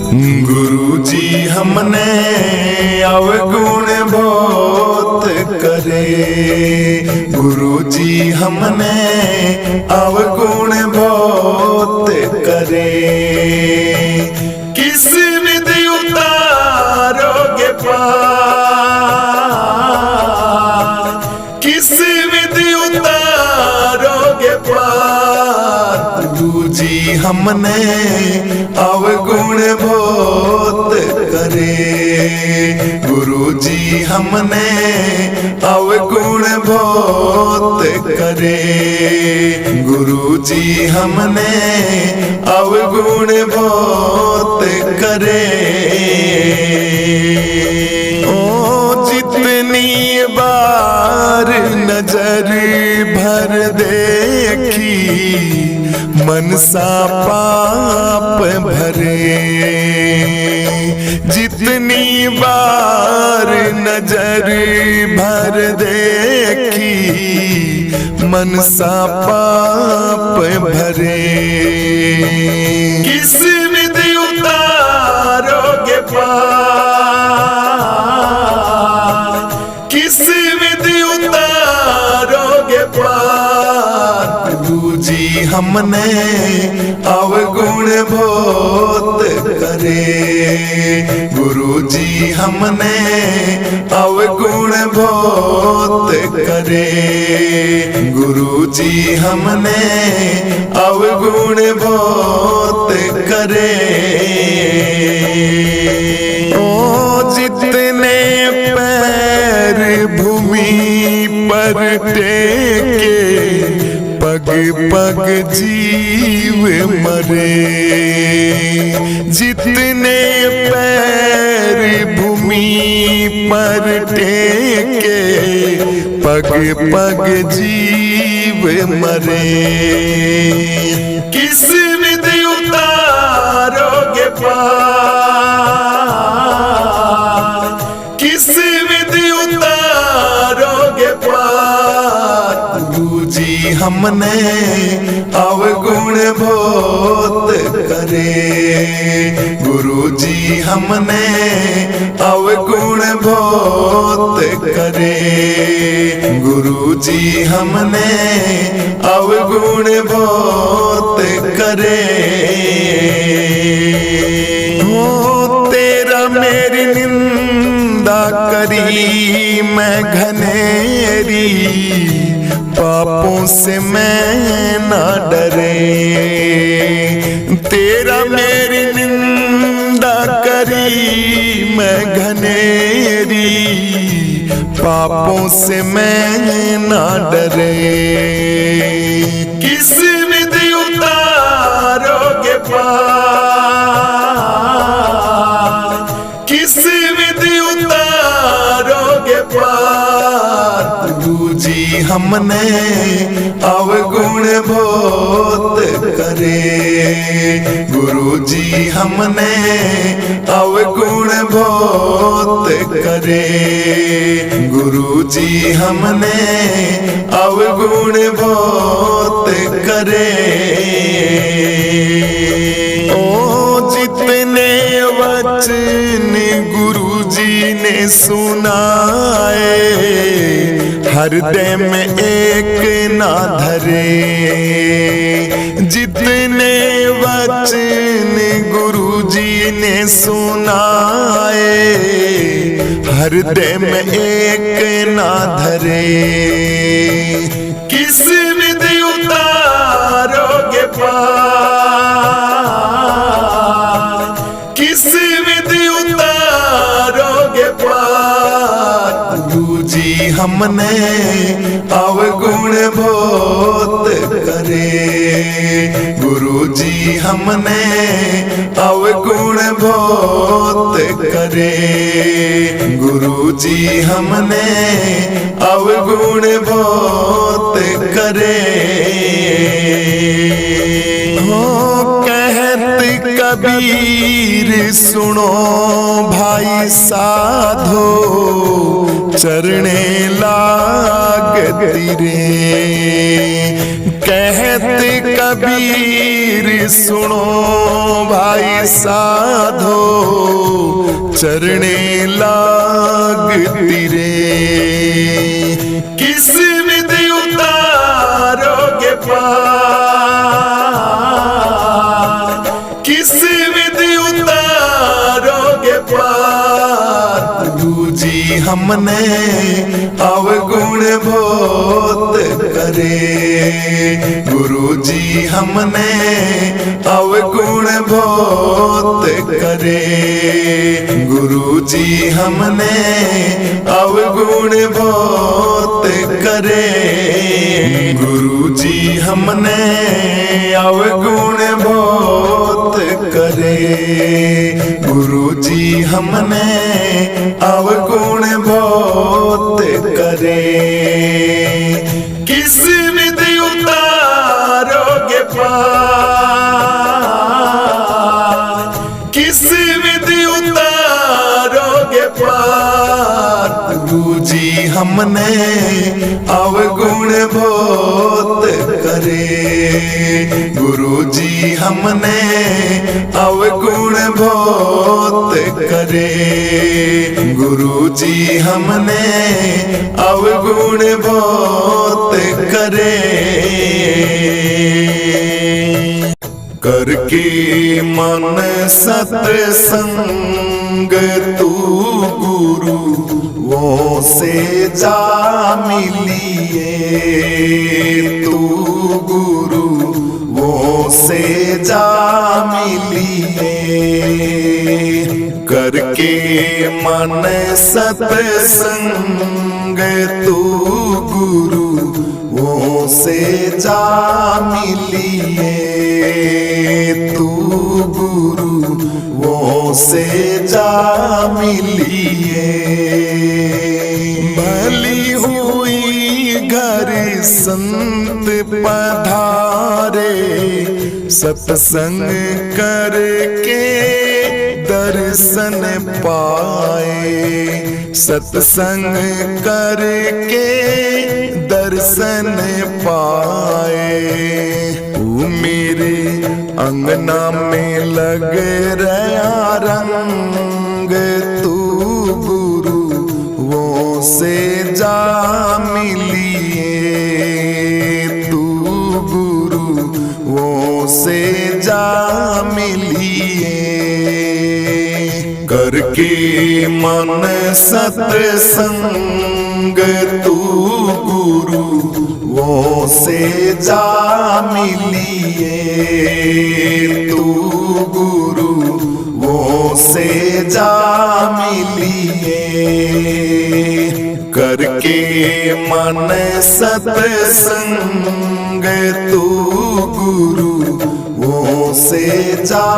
गुरु जी हमने अवगुण बहुत करे, गुरु जी हमने अवगुण बहुत करे। किस विधि उतारोगे पार, किस विधि उतारोगे पार। गुरु जी हमने अवगुण बहुत करे, गुरु जी हमने अवगुण बहुत करे, गुरु जी हमने अवगुण बहुत करे। ओ जितनी बार नजर भर देखी मनसा पाप भरे, जितनी बार नजर भर देखी मनसा पाप भरे। किस विधि उतारोगे पार, किस विधि उतारोगे पार। गुरु जी हमने अवगुण बहुत करे, गुरु जी हमने अवगुण बहुत करे, गुरु जी हमने अवगुण बहुत करे। ओ जितने पैर भूमि पर टेके पग पग जीव मरे, जितने पैर भूमि पर टेके पग पग जीव मरे। किस विधि उतारोगे पार, किस विधि उतारोगे पार। गुरु जी हमने अवगुण बहुत करे, गुरु जी हमने अवगुण बहुत करे, गुरु जी हमने अवगुण बहुत करे। हो तेरा मेरी निंदा करी मैं घनेरी, पापों से मैं ना डरे। तेरा मेरी निंदा करी मैं घनेरी, पापों से मैं ना डरे। किस विधि उतारोगे पार, किस विधि उतारोगे पार। गुरु जी हमने अवगुण बहुत करे, गुरु जी हमने अवगुण बहुत करे, गुरु जी हमने अवगुण बहुत करे। ओ जितने वचन गुरु जी ने सुनाए हृदय में एक ना धरे, जितने वचन गुरु जी ने सुनाए हृदय में एक ना धरे। किस विधि उतारोगे पार, किस विधि उतारोगे पार। गुरु जी हमने अवगुण बहुत करे, गुरु जी हमने अवगुण बहुत करे, गुरु जी हमने अवगुण बहुत करे। हो कहत कबीर सुनो भाई साधो, चरणे लाग लागती रे। कहते कबीर सुनो भाई साधो, चरणे लागती रे। किस विधि उतारोगे पार, किस विधि उतारोगे पार। गुरुजी हमने अवगुण बहुत करे, गुरुजी हमने अवगुण बहुत करे। गुरुजी हमने अवगुण बहुत करे, गुरुजी हमने अवगुण बहुत करे। गुरुजी हमने अवगुण बहुत करे। किस विधि उतारोगे पार, किस विधि उतारोगे पार। गुरुजी हमने अवगुण बहुत करे, गुरुजी हमने अवगुण बहुत करे। गुरुजी हमने अवगुण बहुत करे। करके मन सत्संग तू गुरु वो से जा मिलिए, तू गुरु वो से जा मिलिए। करके मन सत्संग तू गुरु वो से जा मिलिए, तू गुरु वो से जा मिलिए। भली हुई घर संत पधारे, सत्संग करके दर्शन पाए, सत्संग करके दर्शन पाए। तू मेरे अंगना में लग रहा रंग, तू गुरु वो से जा मिलिए, तू गुरु वो से जा मिलिए। करके मन सत्संग तू गुरु वो से जा मिलिए, तू गुरु वो से जा मिलिए। करके मन सत्संग तू गुरु वो से जा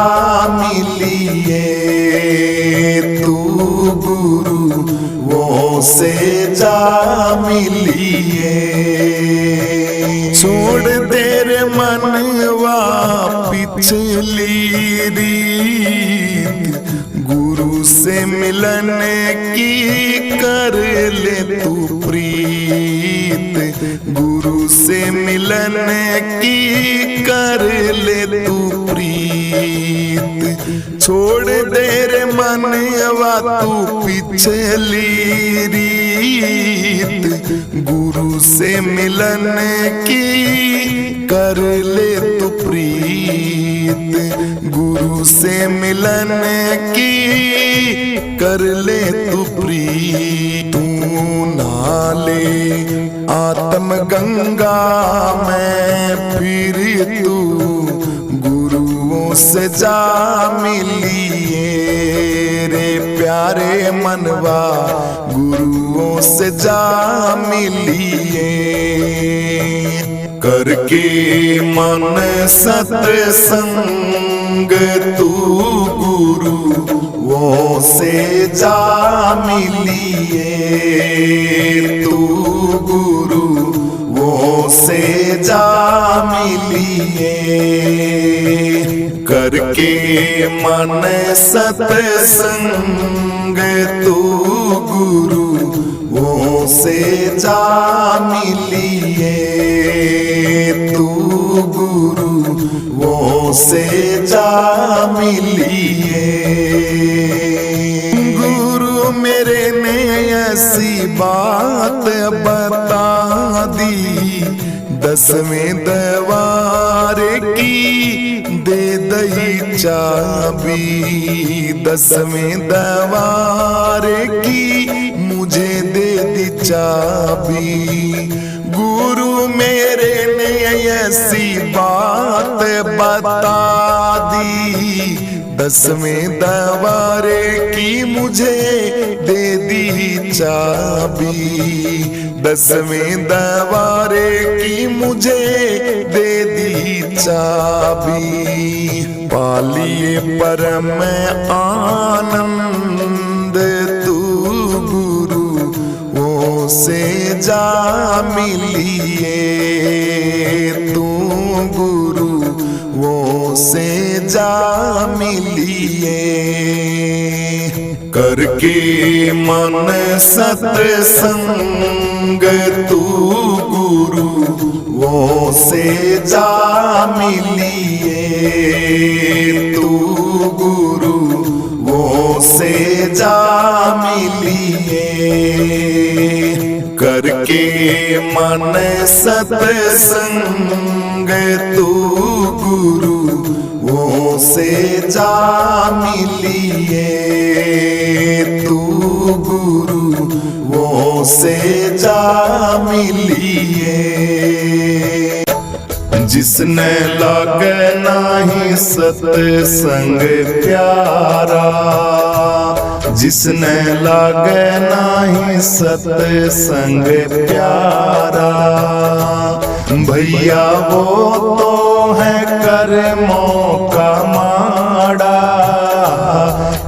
मिलिए, तू गुरु वो से जा मिलिए। छोड़ दे रे मनवा पिछली रीत, गुरु से मिलने की कर ले तू प्रीत, गुरु से मिलने की कर ले तू प्रीत। छोड़ दे रे मनवा तू पिछली रीत, गुरु से मिलने की कर ले तू प्रीत, गुरु से मिलने की कर ले तू प्रीत। तू नाले आत्म गंगा में फिर तू गुरुओं से जा मिलिए रे प्यारे मनवा, गुरुओं से जा मिलिए। करके मन सत्संग तू गुरु वो से जा मिलिए, तू गुरु वो से जा मिलिए। करके मन सत्संग तू गुरु वो से जा मिलिए, तू गुरु वो से जा मिलिए। गुरु मेरे ने ऐसी बात बता दी, 10वें द्वार की दे दई चाबी, 10वें द्वार की मुझे दे दी चाबी। गुरु मेरे ने ऐसी बात बता दी, 10वें द्वार की मुझे दे दी चाबी, 10वें द्वार की मुझे दे दी चाबी। पालिए परम आनंद तू गुरु वो से जा मिलिए, तू गुरु वो से जा मिलिए। करके मन सत्संग तू गुरु वो से जा मिलिए, तू गुरु वो से जा मिलिए। करके मन सत्संग तू गुरु वो से जा मिलिए, तू गुरु वो से जा मिलिए। जिसने लागे नाही सत्संग प्यारा, जिसने लागे नाही सत्संग प्यारा, भैया वो तो है कर्मों का माड़ा।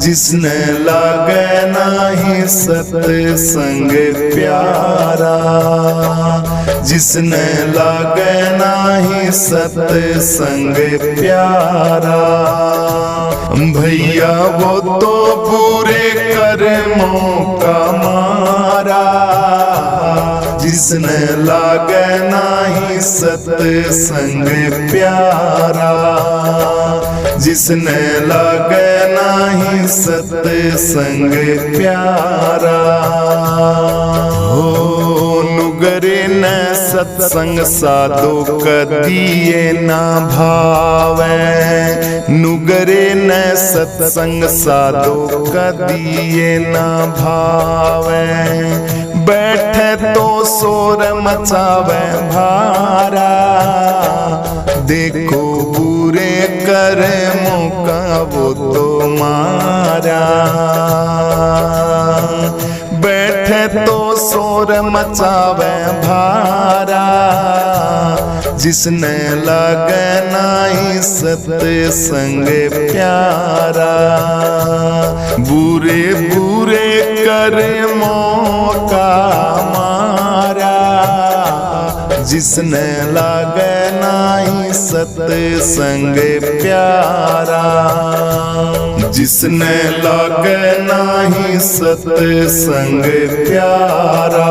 जिसने लागे नाही सत्संग प्यारा, जिसने लागे नाही सत्संग प्यारा, भैया वो तो बुरे कर्मों का मारा। जिसने लागे नाही सत्संग प्यारा, जिसने लागे नाही सत्संग प्यारा। हो नुगरे न सत्संग साधो कदिए ना भावे, नुगरे न सत्संग साधो कदिए ना भावे। बैठे तो शोर मचावे भारा, देखो बुरे कर्मों का वो तो मारा। बैठे तो शोर मचावे भारा, जिसने लागे नाही सत्संग प्यारा। बुरे बुरे कर्मों का मारा, जिसने लागे नाही सत्संग प्यारा। जिसने लागे नाही सत्संग प्यारा,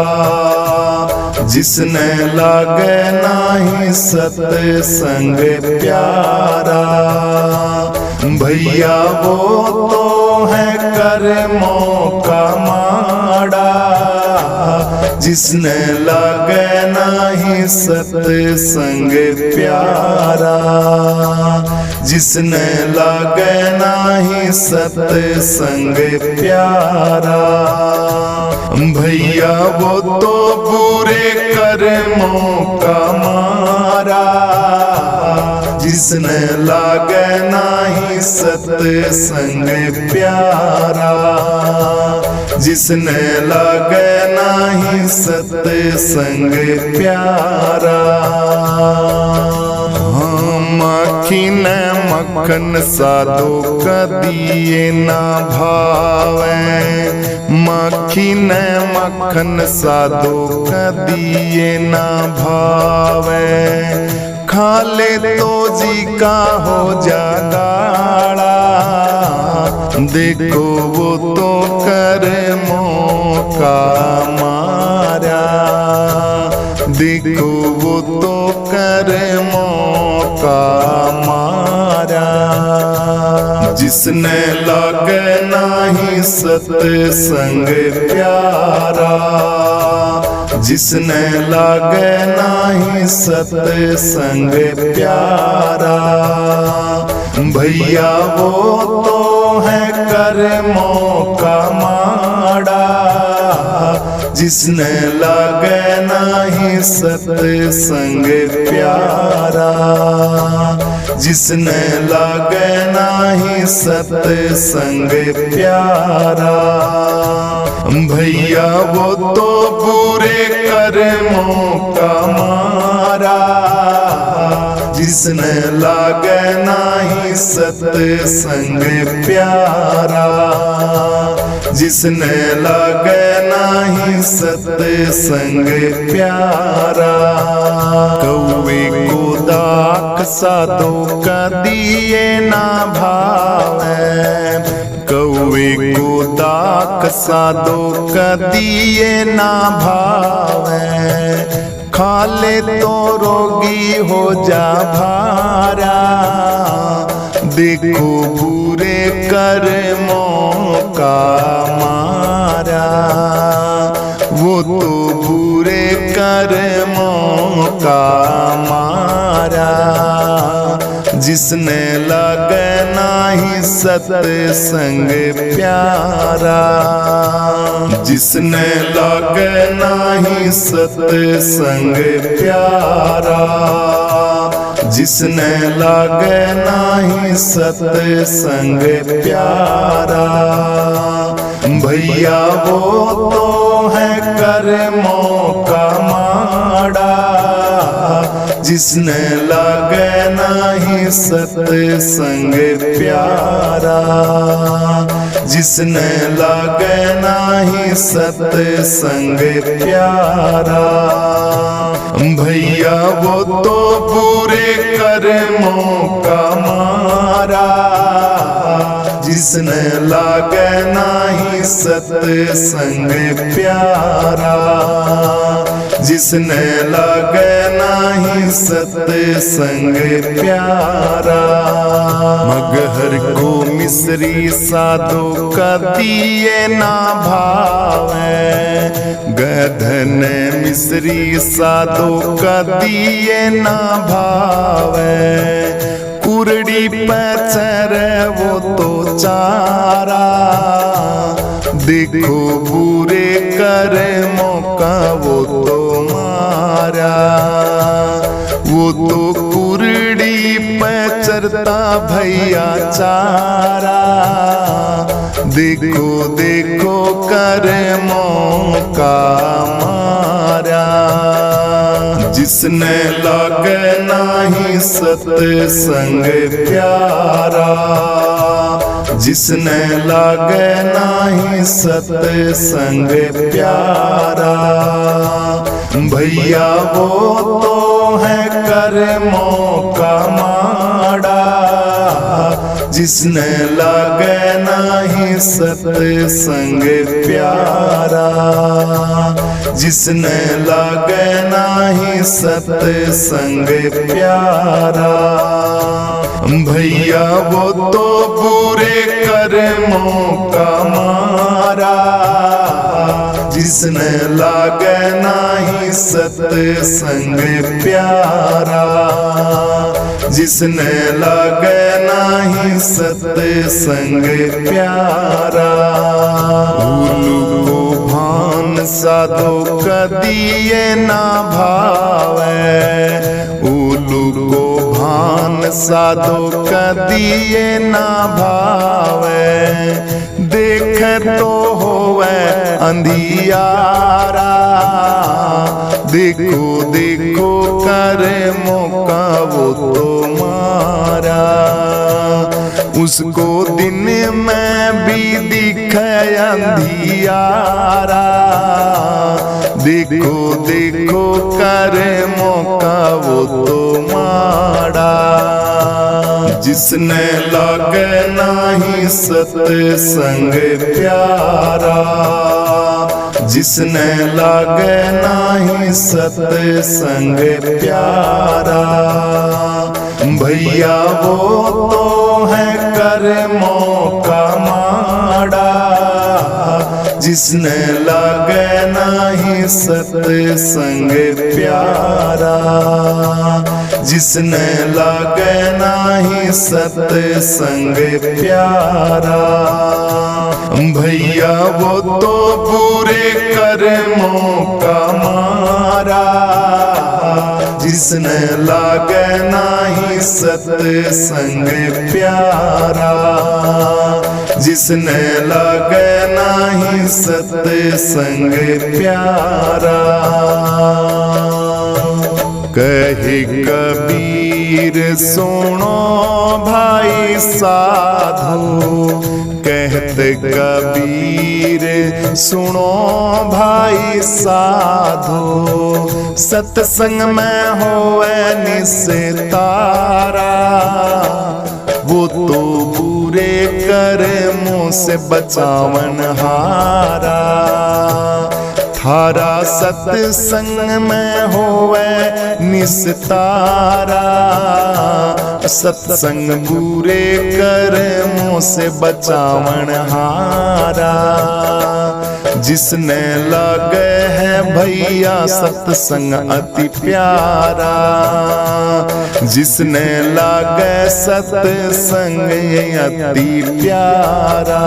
जिसने लागे नाही सत्संग प्यारा, भैया वो तो है कर्मों का माड़ा। जिसने लागे नाही सत्संग प्यारा, जिसने लागे नाही सत्संग प्यारा, भैया वो तो बुरे कर्मों का मारा। जिसने लागे नाही सत्संग प्यारा, जिसने लागे नाही सत्संग प्यारा। माखीन मक्खन साधो कदिए ना भावे, माखीन मक्खन साधो कदिए ना भावे। खा ले तो जी का हो जागाड़ा। देखो वो तो कर्मों का मारा, देखो वो तो कर्मों का मारा। जिसने लागे नाही सत्संग प्यारा, जिसने लागे नाही सत्संग प्यारा। भैया वो तो है कर्मों का माड़ा, जिसने लागे नाही सत्संग प्यारा, जिसने लागे नाही सत्संग प्यारा। भैया वो तो बुरे कर्मों का मारा, जिसने लागे नाही सत्संग प्यारा, जिसने लागे नाही सत्संग प्यारा। कौवे को दाख साधो का दिए ना भावे, कौवे को दाख साधो का दिए ना भावे। खा ले तो रोगी हो जा भारा, देखो बुरे कर्मों का मारा। वो तो बुरे कर्मों का मारा, जिसने लागे नाही सत्संग प्यारा, जिसने लागे नाही सत्संग प्यारा, जिसने लागे नाही सत्संग प्यारा। भैया वो तो है कर्मों का माड़ा, जिसने लागे नाही सत्संग प्यारा, जिसने लागे नाही सत्संग प्यारा। भैया वो तो बुरे कर्मों का मारा, जिसने लागे नाही सत्संग प्यारा, जिसने लागे नाही सत्संग प्यारा। मगहर को मिस्री साधो का दिए ना भावे, गधन मिस्री साधो का दिए ना भावे। कुरड़ी पैचर वो तो चारा, देखो बुरे कर्मों का वो तो मारा। वो तो कुरड़ी पैचरता भैया चारा, देखो देखो कर्मों का मारा। जिसने लागे नाही सत्संग प्यारा, जिसने लागे नाही सत्संग प्यारा। भैया वो तो है कर्मों का माड़ा, जिसने लागे नाही सत्संग प्यारा, जिसने लागे नाही सत्संग प्यारा। भैया वो तो बुरे कर्मों का मारा, जिसने लागे नाही सत्संग प्यारा, जिसने लागे नाही सत्संग प्यारा। उल्लू को भान साधो कदिए ना भावे, उल्लू को भान साधो कदिए ना भावे। देख तो होवे अंधियारा, देखो देखो कर्मों का वो तो मारा। उसको दिन में भी दिखे अंधियारा, देखो देखो कर मौका वो तो माड़ा, जिसने लागे नाही सत्संग प्यारा, जिसने लागे नाही सत्संग प्यारा। भैया वो तो है कर्मों का माड़ा, जिसने लागे नाही सत्संग प्यारा, जिसने लागे नाही सत्संग प्यारा। भैया वो तो बुरे कर्मों का मारा, जिसने लागे नाही सत्संग प्यारा, जिसने लागे नाही सत्संग प्यारा। कहे कबीर सुनो भाई साधो, कहते कबीर सुनो भाई साधो, सत्संग में होए निस्तारा, वो तो बुरे कर्मों से बचावन हारा। थारा सत्संग में होवे निस्तारा, सत्संग बुरे कर्मों से बचावन हारा। जिसने लागे है भैया सत्संग अति प्यारा, जिसने लागे सत्संग अति प्यारा।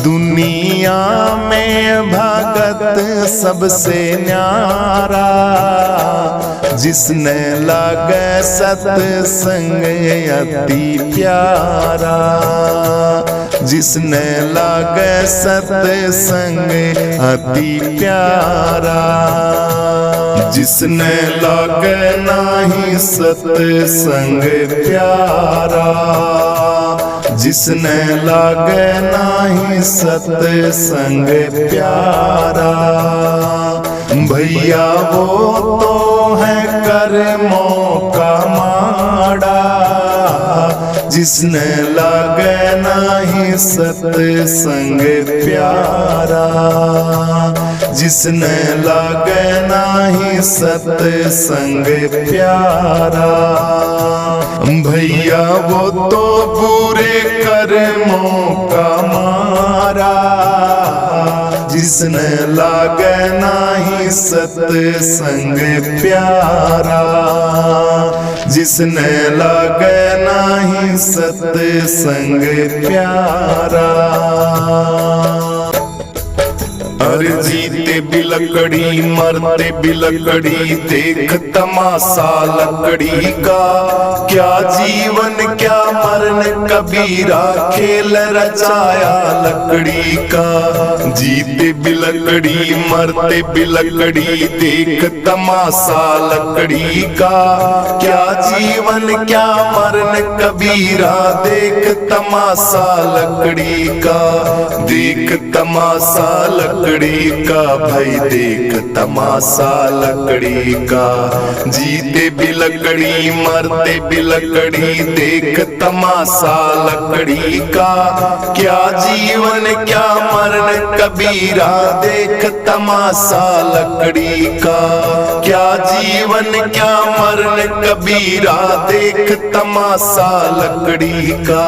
दुनिया में भगत सबसे न्यारा, जिसने लागे सत्संग अति प्यारा, जिसने लागे सत्संग अति प्यारा। जिसने लागे नाही सत्संग प्यारा, जिसने लागे नाही सत्संग प्यारा। भैया वो तो है कर्मों का माड़ा, जिसने लागे नाही सत्संग प्यारा, जिसने लागे नाही सत्संग प्यारा। भैया वो तो बुरे कर्मों का मारा, जिसने लागे नाही सत्संग प्यारा, जिसने लागे नाही सत्संग प्यारा। अरे जीते बिलकड़ी मरते बिलकड़ी, देख तमाशा लकड़ी का। क्या जीवन क्या मरण कबीरा, खेल रचाया लकड़ी का। जीते बिलकड़ी मरते बिलकड़ी, देख तमाशा लकड़ी का। क्या जीवन क्या मरण कबीरा, देख तमाशा लकड़ी का। देख तमाशा लकड़ी का, भाई देख तमाशा लकड़ी का। जीते बिलकड़ी मरते बिलकड़ी, देख तमाशा लकड़ी का। क्या जीवन क्या मरण कबीरा, देख तमाशा लकड़ी का। क्या जीवन क्या मरण कबीरा, देख तमाशा लकड़ी का।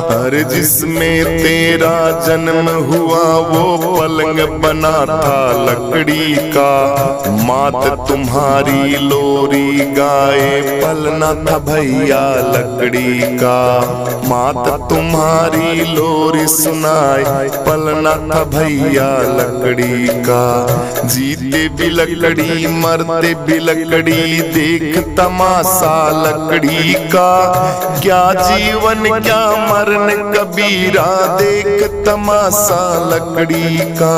हर जिसमें तेरा जन्म हुआ वो पलंग बना था लकड़ी का। मात तुम्हारी लोरी गाए पलना था भैया लकड़ी का। मात तुम्हारी लोरी सुनाए पलना था भैया लकड़ी का। जीते भी लकड़ी मरते भी लकड़ी, देख तमाशा लकड़ी का। क्या जीवन क्या मरण कबीरा, देख तमाशा लकड़ी का।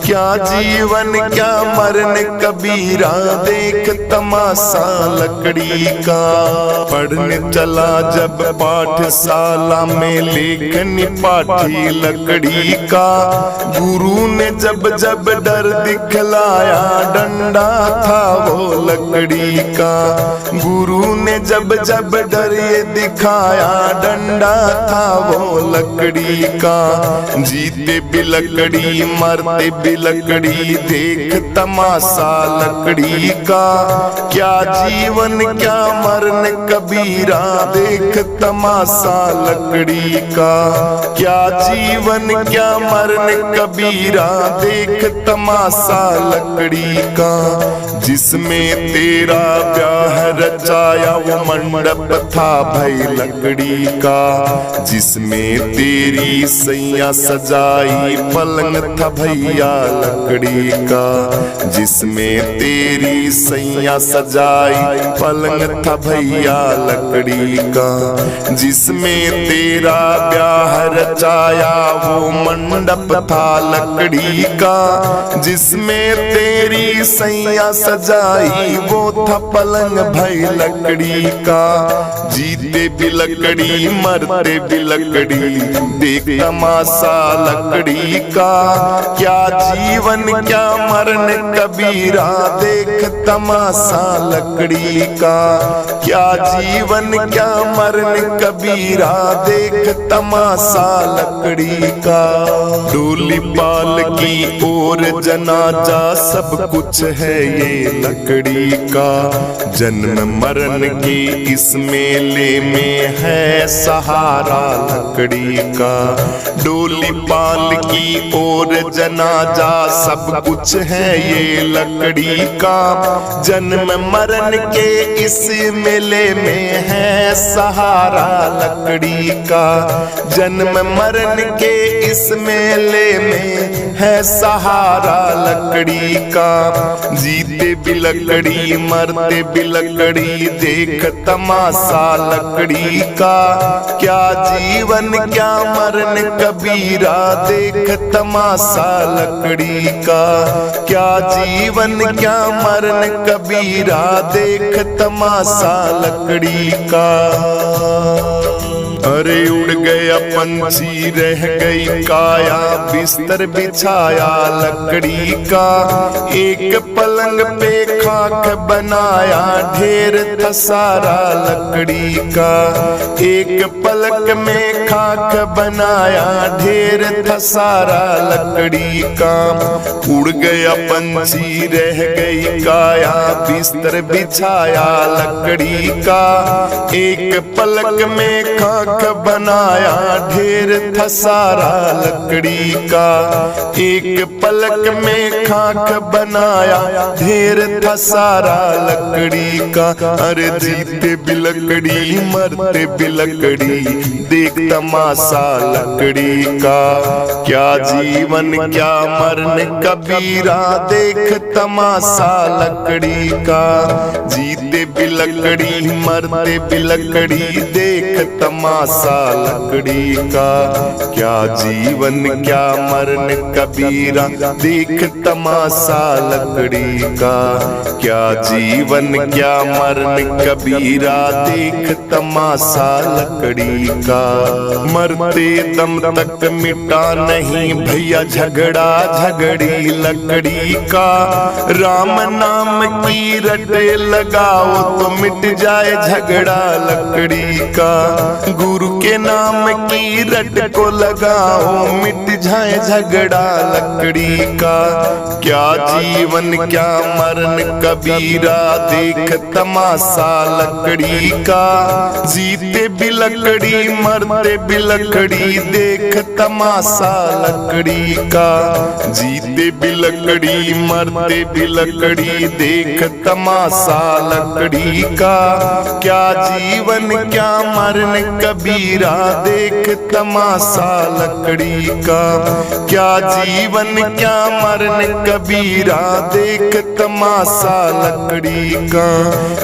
क्या जीवन क्या मरण कबीरा, देख तमाशा लकड़ी का। पढ़ने चला जब पाठशाला में, लेखन पाठी लकड़ी का। गुरु ने जब जब डर दिखलाया, डंडा था वो लकड़ी का। गुरु ने जब जब डर ये दिखाया, डंडा था वो लकड़ी का। जीते भी लकड़ी मरते भी लकड़ी, देख तमाशा लकड़ी का। क्या जीवन क्या मरण कबीरा, देख तमाशा लकड़ी का। क्या जीवन क्या मरण कबीरा, देख तमाशा लकड़ी का। जिसमें तेरा ब्याह रचाया वो मंडप था भाई लकड़ी का। जिसमें तेरी सैया सजाई पलंग था भैया लकड़ी का। जिसमें तेरी सैया सजाई पलंग था भैया लकड़ी का। जिसमें तेरा ब्याह रचाया वो मंडप था लकड़ी का। जिसमें तेरी सैया सजाई वो था पलंग भाई लकड़ी का। जीते भी लकड़ी मरते भी लकड़ी, देख तमाशा लकड़ी का। क्या जीवन क्या मरण कबीरा, देख तमाशा लकड़ी का। क्या जीवन क्या मरण कबीरा, देख तमाशा लकड़ी का। डोली पाल की ओर जनाजा, सब कुछ है ये लकड़ी का। जन्म मरण के इस मेले में है सहारा लकड़ी का। डोली पाल की ओर जनाजा, सब कुछ है ये लकड़ी का। जन्म मरण के इस मेले में है सहारा लकड़ी का। जन्म मरण के इस मेले में है सहारा लकड़ी का। जीते भी लकड़ी मरते भी लकड़ी, देख तमाशा लकड़ी का। क्या जीवन क्या मरण कबीरा, देख तमाशा लकड़ी का। क्या जीवन क्या मरण कबीरा, देख तमाशा लकड़ी का। अरे उड़ गया पंछी रह गई काया, बिस्तर बिछाया लकड़ी का। एक पलंग पे खाक बनाया, ढेर था सारा लकड़ी का। एक पलक में खाक बनाया, ढेर था सारा लकड़ी का। उड़ गया पंछी रह गई काया, बिस्तर बिछाया लकड़ी का। एक पलक में खाक बनाया, ढेर था सारा लकड़ी का। एक पलक में खाक बनाया, ढेर था सारा लकड़ी का। अरे जीते भी लकड़ी मरते भी लकड़ी, देख तमाशा लकड़ी का। क्या जीवन क्या मरण कबीरा, देख तमाशा लकड़ी का। जीते भी लकड़ी मरते भी लकड़ी, देख तमाशा लकड़ी का। क्या जीवन क्या मरण कबीरा, देख तमाशा लकड़ी का। क्या जीवन क्या मरण कबीरा, देख तमाशा लकड़ी का। मरते दम तक मिटा नहीं भैया झगड़ा झगड़ी लकड़ी का। राम नाम की रटे लगाओ तो मिट जाए झगड़ा लकड़ी का। गुरु के नाम की रट को लगाओ, मिट जाए झगड़ा लकड़ी का। क्या जीवन क्या मरण कबीरा, देख तमाशा लकड़ी का। जीते भी लकड़ी मरते भी लकड़ी, देख तमाशा लकड़ी का। जीते भी लकड़ी मरते भी लकड़ी, देख तमाशा लकड़ी का। क्या जीवन क्या मरण कबीरा, कबीरा देख तमाशा लकड़ी का। क्या जीवन क्या मरण कबीरा देख तमाशा लकड़ी का।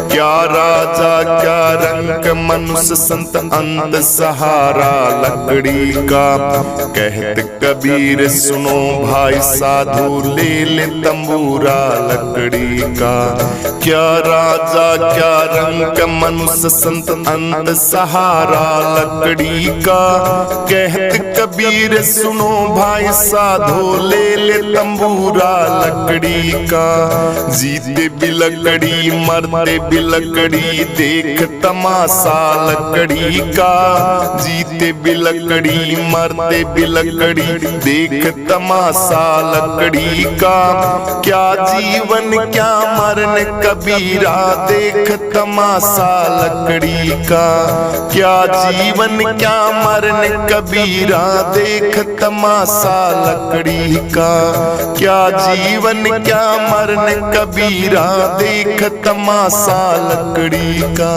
क्या राजा क्या रंग मनुष्य संत अंत सहारा लकड़ी का। कहत कबीर सुनो भाई साधु ले ले तंबूरा लकड़ी का। क्या राजा क्या रंग मनुष्य संत अंत सहारा लकड़ी का। कहत कबीर सुनो भाई साधो ले ले तंबूरा लकड़ी का। जीते बिलकड़ी मरते बिलकड़ी देख तमाशा लकड़ी का। जीते बिलकड़ी मरते बिलकड़ी देख तमाशा लकड़ी का। क्या जीवन क्या मरण कबीरा देख तमाशा लकड़ी का। क्या जीवन क्या मरण कबीरा देख तमाशा लकड़ी का। क्या जीवन क्या मरण कबीरा देख तमाशा लकड़ी का।